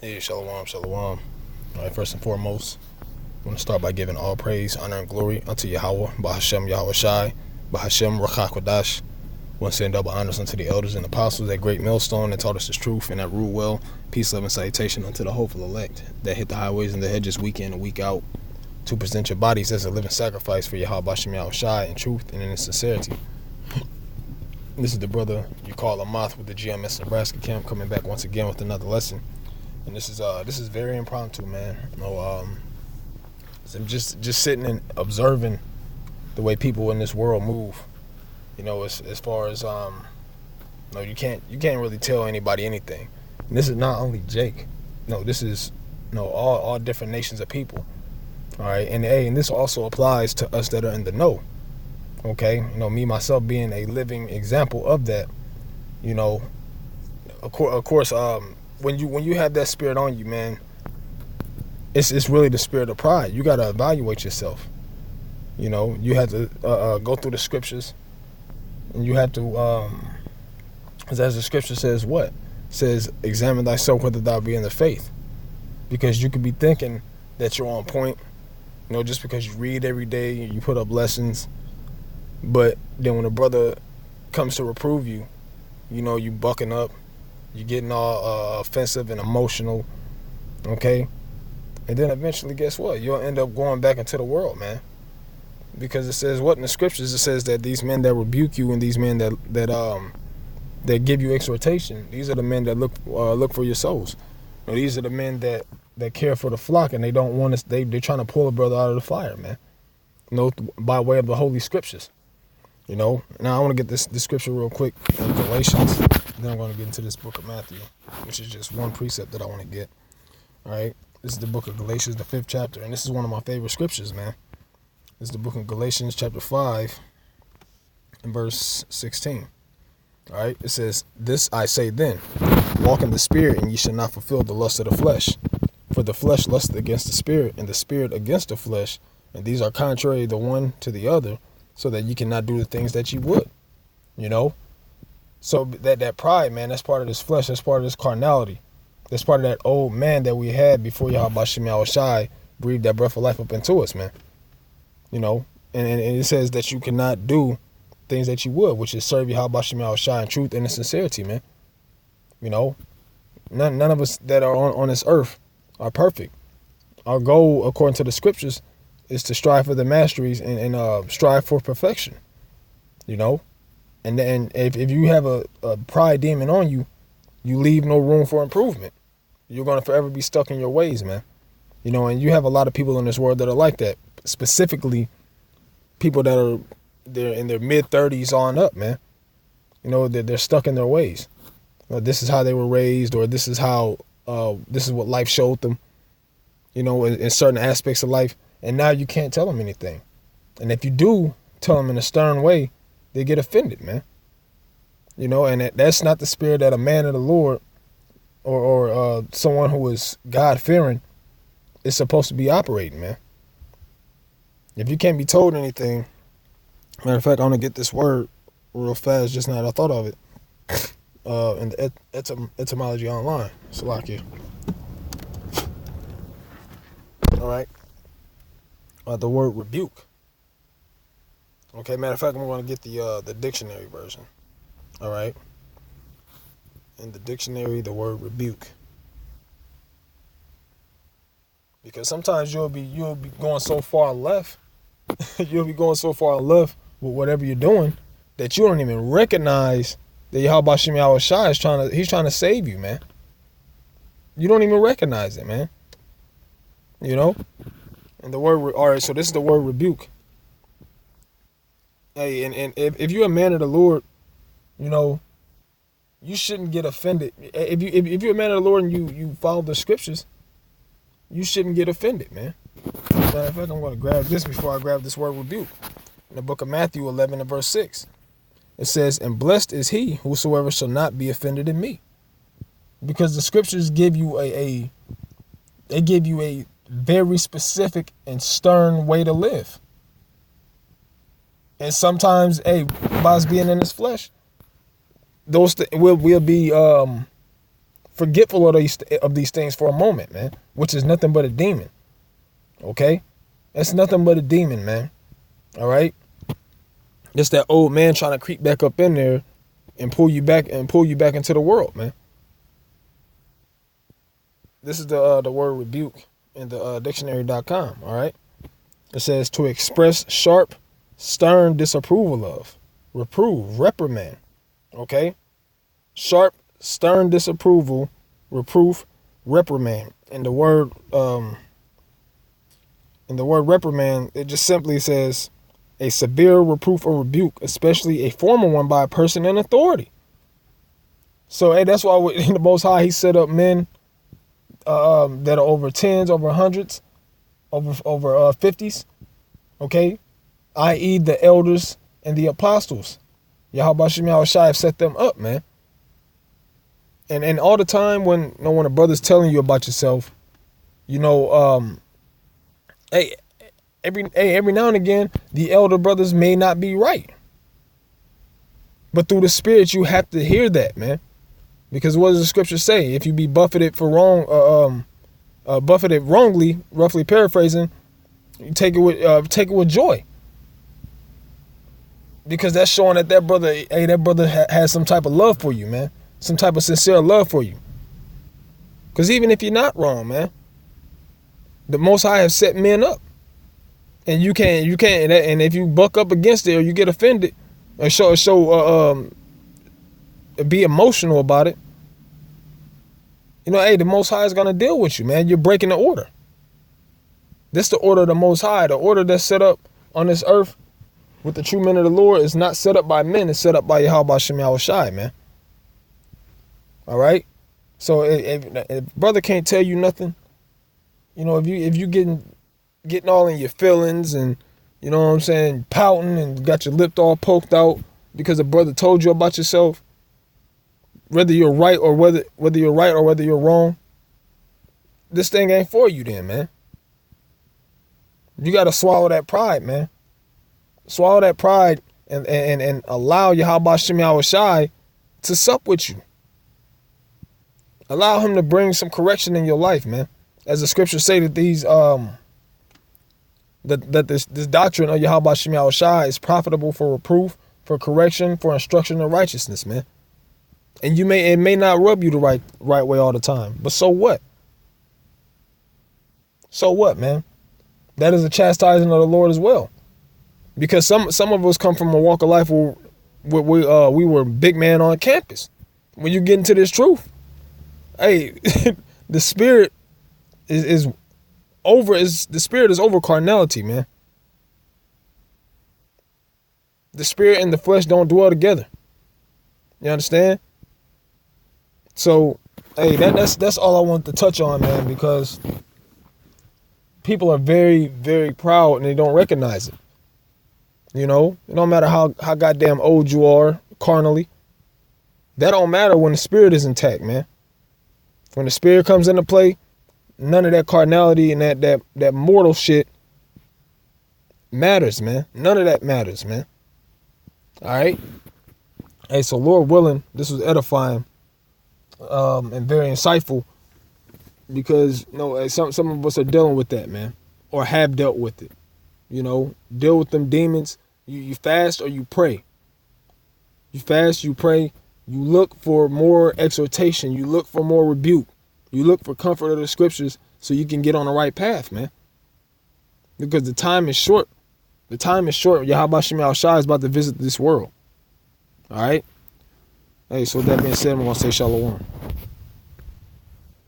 Hey, shalom, shalom. All right, first and foremost, I want to start by giving all praise, honor, and glory unto Yahweh, Bahashem Yahweh Shai, Bahashem Rachakodash. I want to send double honors unto the elders and apostles, that great millstone that taught us this truth and that rule well. Peace, love, and salutation unto the hopeful elect that hit the highways and the hedges week in and week out to present your bodies as a living sacrifice for Yahweh, Bahashem Yahweh Shai in truth and in sincerity. This is the brother you call a moth with the GMS Nebraska camp, coming back once again with another lesson. And this is very impromptu, man. So I'm just sitting and observing the way people in this world move. As far as you can't really tell anybody anything. And this is not only Jake. No, this is all different nations of people. All right, and this also applies to us that are in the know. Okay, me myself being a living example of that. Of course. When you have that spirit on you, man, it's really the spirit of pride. You got to evaluate yourself. You have to go through the scriptures, and you have to, as the scripture says, what? It says, examine thyself whether thou be in the faith. Because you could be thinking that you're on point, just because you read every day, you put up lessons, but then when a brother comes to reprove you, you bucking up. You're getting all offensive and emotional, okay? And then eventually, guess what? You'll end up going back into the world, man. Because it says what in the scriptures? It says that these men that rebuke you and these men that give you exhortation, these are the men that look for your souls. These are the men that care for the flock, and they don't want us. They're trying to pull a brother out of the fire, man. By way of the holy scriptures. Now I want to get this scripture real quick in Galatians. Then I'm going to get into this book of Matthew, which is just one precept that I want to get. All right, this is the book of Galatians, the 5th chapter, and this is one of my favorite scriptures, man. This is the book of Galatians, chapter 5, and verse 16. All right, it says, "This I say then, walk in the spirit, and ye shall not fulfill the lust of the flesh. For the flesh lusteth against the spirit, and the spirit against the flesh, and these are contrary the one to the other, so that you cannot do the things that you would." So that pride, man, that's part of this flesh. That's part of this carnality. That's part of that old man that we had before Yahweh Shai Shai breathed that breath of life up into us, man. And it says that you cannot do things that you would, which is serve Yahweh Shai in truth and in sincerity, man. None of us that are on this earth are perfect. Our goal, according to the scriptures, is to strive for the masteries and strive for perfection. And then if you have a pride demon on you, you leave no room for improvement. You're going to forever be stuck in your ways, man. And you have a lot of people in this world that are like that. Specifically, people that they're in their mid-30s on up, man. They're stuck in their ways. This is how they were raised, or this is what life showed them, in certain aspects of life. And now you can't tell them anything. And if you do tell them in a stern way, they get offended, man. And that's not the spirit that a man of the Lord or someone who is God-fearing is supposed to be operating, man. If you can't be told anything, matter of fact, I want to get this word real fast, just now that I thought of it, in the etymology online. Salakia. All right. The word rebuke. Okay, matter of fact, I'm going to get the dictionary version. All right. In the dictionary, the word rebuke. Because sometimes you'll be going so far left, you'll be going so far left with whatever you're doing that you don't even recognize that Yahweh Shai Shai is trying to save you, man. You don't even recognize it, man. And the word, all right, so this is the word rebuke. Hey, and if you're a man of the Lord, you shouldn't get offended. If you're a man of the Lord and you follow the scriptures, you shouldn't get offended, man. Matter of fact, I'm going to grab this before I grab this word rebuke. In the book of Matthew 11 and verse 6, it says, "And blessed is he whosoever shall not be offended in me." Because the scriptures give you a very specific and stern way to live. And sometimes, by us being in this flesh, those will be forgetful of these things for a moment, man, which is nothing but a demon. Okay? That's nothing but a demon, man. All right? Just that old man trying to creep back up in there and pull you back into the world, man. This is the word rebuke in the dictionary.com, all right? It says to express sharp, stern disapproval of, reprove, reprimand, okay? Sharp, stern disapproval, reproof, reprimand. And the word reprimand, it just simply says a severe reproof or rebuke, especially a formal one by a person in authority. So, hey, that's why in the Most High, he set up men that are over 10s, over 100s, over 50s, okay? I.e. the elders and the apostles. Yahweh Shem Shai have set them up, man. And all the time when a brother's telling you about yourself, hey, every now and again, the elder brothers may not be right. But through the Spirit, you have to hear that, man. Because what does the scripture say? If you be buffeted buffeted wrongly, roughly paraphrasing, you take it with joy. Because that's showing that brother has some type of love for you, man. Some type of sincere love for you. Because even if you're not wrong, man, the Most High have set men up. And you can't, and if you buck up against it or you get offended or be emotional about it, hey, the Most High is going to deal with you, man. You're breaking the order. This the order of the Most High. The order that's set up on this earth with the true men of the Lord is not set up by men. It's set up by Yahweh Shem Shai, man. All right? So if brother can't tell you nothing, if you getting all in your feelings and, you know what I'm saying, pouting and got your lip all poked out because a brother told you about yourself, whether you're right or whether you're wrong, this thing ain't for you then, man. You got to swallow that pride, man. Swallow that pride and allow Yahweh Shem Shai to sup with you. Allow him to bring some correction in your life, man. As the scriptures say that these this doctrine of Yahweh Shem Shai is profitable for reproof, for correction, for instruction in righteousness, man. And it may not rub you the right way all the time, but so what? So what, man? That is a chastising of the Lord as well. Because some of us come from a walk of life where we were big man on campus. When you get into this truth, hey, the spirit is over carnality, man. The spirit and the flesh don't dwell together. You understand? So, hey, that's all I want to touch on, man, because people are very, very proud and they don't recognize it. It don't matter how goddamn old you are carnally. That don't matter when the spirit is intact, man. When the spirit comes into play, none of that carnality and that mortal shit matters, man. None of that matters, man. All right? Hey, so Lord willing, this was edifying and very insightful because, some of us are dealing with that, man, or have dealt with it. Deal with them demons. You fast or you pray. You fast, you pray. You look for more exhortation. You look for more rebuke. You look for comfort of the scriptures so you can get on the right path, man. Because the time is short. The time is short. Yahweh Shem Shai is about to visit this world. All right? Hey, so with that being said, I'm going to say shalom.